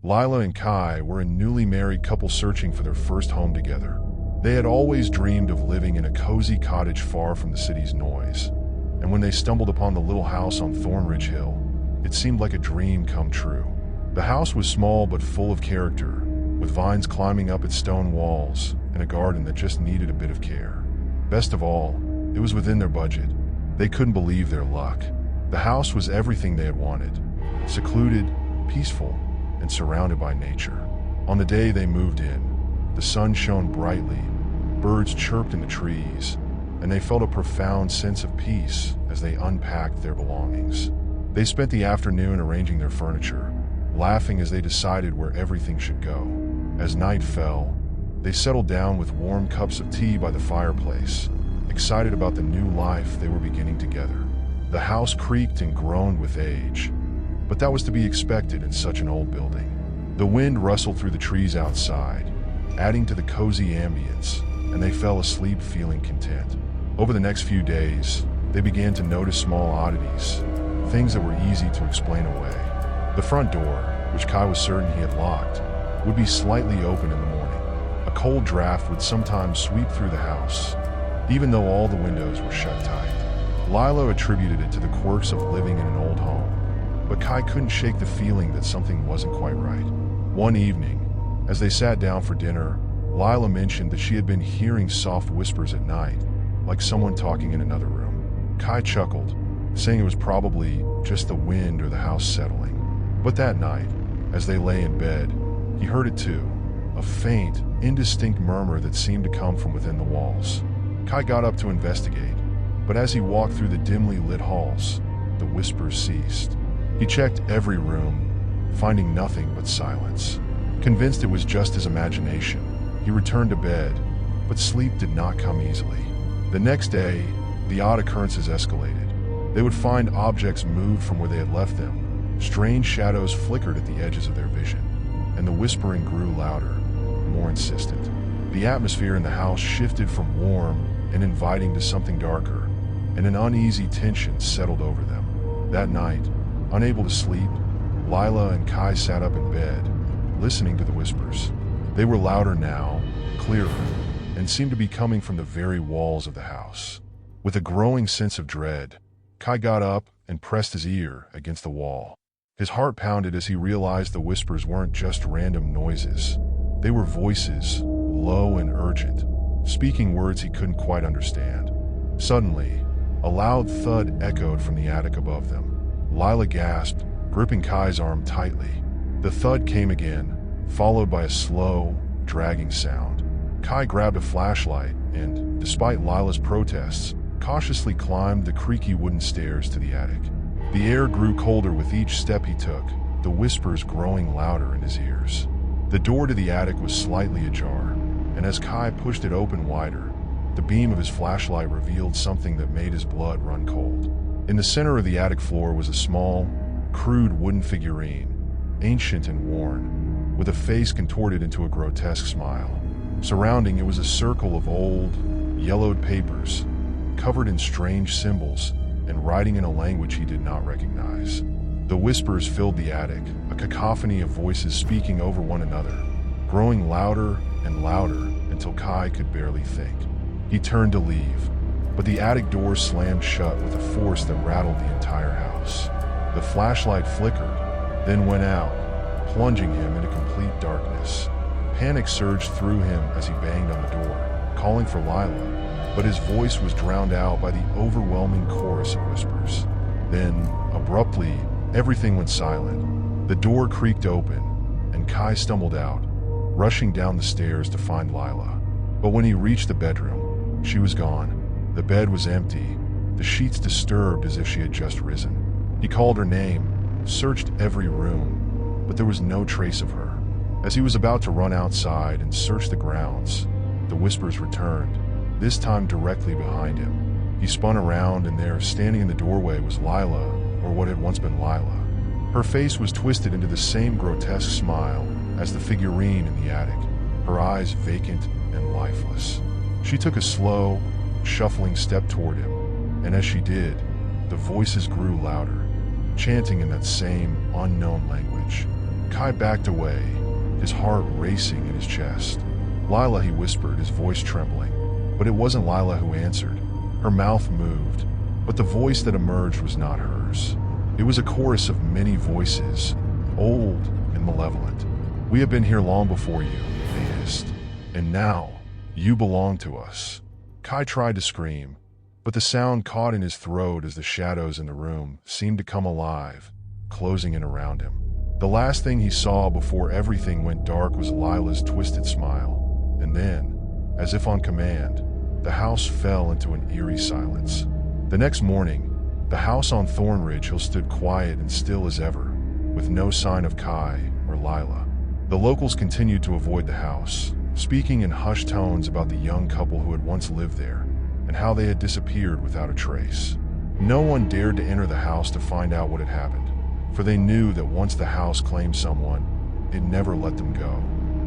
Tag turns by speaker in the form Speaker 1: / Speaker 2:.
Speaker 1: Lila and Kai were a newly married couple searching for their first home together. They had always dreamed of living in a cozy cottage far from the city's noise, and when they stumbled upon the little house on Thornridge Hill, it seemed like a dream come true. The house was small but full of character, with vines climbing up its stone walls and a garden that just needed a bit of care. Best of all, it was within their budget. They couldn't believe their luck. The house was everything they had wanted: secluded, peaceful, and surrounded by nature. On the day they moved in, the sun shone brightly, birds chirped in the trees, and they felt a profound sense of peace as they unpacked their belongings. They spent the afternoon arranging their furniture, laughing as they decided where everything should go. As night fell, they settled down with warm cups of tea by the fireplace, excited about the new life they were beginning together. The house creaked and groaned with age, but that was to be expected in such an old building. The wind rustled through the trees outside, adding to the cozy ambience, and they fell asleep feeling content. Over the next few days, they began to notice small oddities, things that were easy to explain away. The front door, which Kai was certain he had locked, would be slightly open in the morning. A cold draft would sometimes sweep through the house, even though all the windows were shut tight. Lila attributed it to the quirks of living in an old home, but Kai couldn't shake the feeling that something wasn't quite right. One evening, as they sat down for dinner, Lila mentioned that she had been hearing soft whispers at night, like someone talking in another room. Kai chuckled, saying it was probably just the wind or the house settling. But that night, as they lay in bed, he heard it too, a faint, indistinct murmur that seemed to come from within the walls. Kai got up to investigate, but as he walked through the dimly lit halls, the whispers ceased. He checked every room, finding nothing but silence. Convinced it was just his imagination, he returned to bed, but sleep did not come easily. The next day, the odd occurrences escalated. They would find objects moved from where they had left them. Strange shadows flickered at the edges of their vision, and the whispering grew louder, more insistent. The atmosphere in the house shifted from warm and inviting to something darker, and an uneasy tension settled over them. That night, unable to sleep, Lila and Kai sat up in bed, listening to the whispers. They were louder now, clearer, and seemed to be coming from the very walls of the house. With a growing sense of dread, Kai got up and pressed his ear against the wall. His heart pounded as he realized the whispers weren't just random noises. They were voices, low and urgent, speaking words he couldn't quite understand. Suddenly, a loud thud echoed from the attic above them. Lila gasped, gripping Kai's arm tightly. The thud came again, followed by a slow, dragging sound. Kai grabbed a flashlight and, despite Lila's protests, cautiously climbed the creaky wooden stairs to the attic. The air grew colder with each step he took, the whispers growing louder in his ears. The door to the attic was slightly ajar, and as Kai pushed it open wider, the beam of his flashlight revealed something that made his blood run cold. In the center of the attic floor was a small, crude wooden figurine, ancient and worn, with a face contorted into a grotesque smile. Surrounding it was a circle of old, yellowed papers, covered in strange symbols and writing in a language he did not recognize. The whispers filled the attic, a cacophony of voices speaking over one another, growing louder and louder until Kai could barely think. He turned to leave, but the attic door slammed shut with a force that rattled the entire house. The flashlight flickered, then went out, plunging him into complete darkness. Panic surged through him as he banged on the door, calling for Lila, but his voice was drowned out by the overwhelming chorus of whispers. Then, abruptly, everything went silent. The door creaked open, and Kai stumbled out, rushing down the stairs to find Lila. But when he reached the bedroom, she was gone. The bed was empty, the sheets disturbed as if she had just risen. He called her name, searched every room, but there was no trace of her. As he was about to run outside and search the grounds, the whispers returned, this time directly behind him. He spun around, and there, standing in the doorway, was Lila, or what had once been Lila. Her face was twisted into the same grotesque smile as the figurine in the attic, her eyes vacant and lifeless. She took a slow, shuffling step toward him, and as she did, the voices grew louder, chanting in that same unknown language. Kai backed away, his heart racing in his chest. "Lila," he whispered, his voice trembling. But it wasn't Lila who answered. Her mouth moved, but the voice that emerged was not hers. It was a chorus of many voices, old and malevolent. "We have been here long before you," they hissed. "And now, you belong to us." Kai tried to scream, but the sound caught in his throat as the shadows in the room seemed to come alive, closing in around him. The last thing he saw before everything went dark was Lila's twisted smile. And then, as if on command, the house fell into an eerie silence. The next morning, the house on Thornridge Hill stood quiet and still as ever, with no sign of Kai or Lila. The locals continued to avoid the house, speaking in hushed tones about the young couple who had once lived there, and how they had disappeared without a trace. No one dared to enter the house to find out what had happened, for they knew that once the house claimed someone, it never let them go.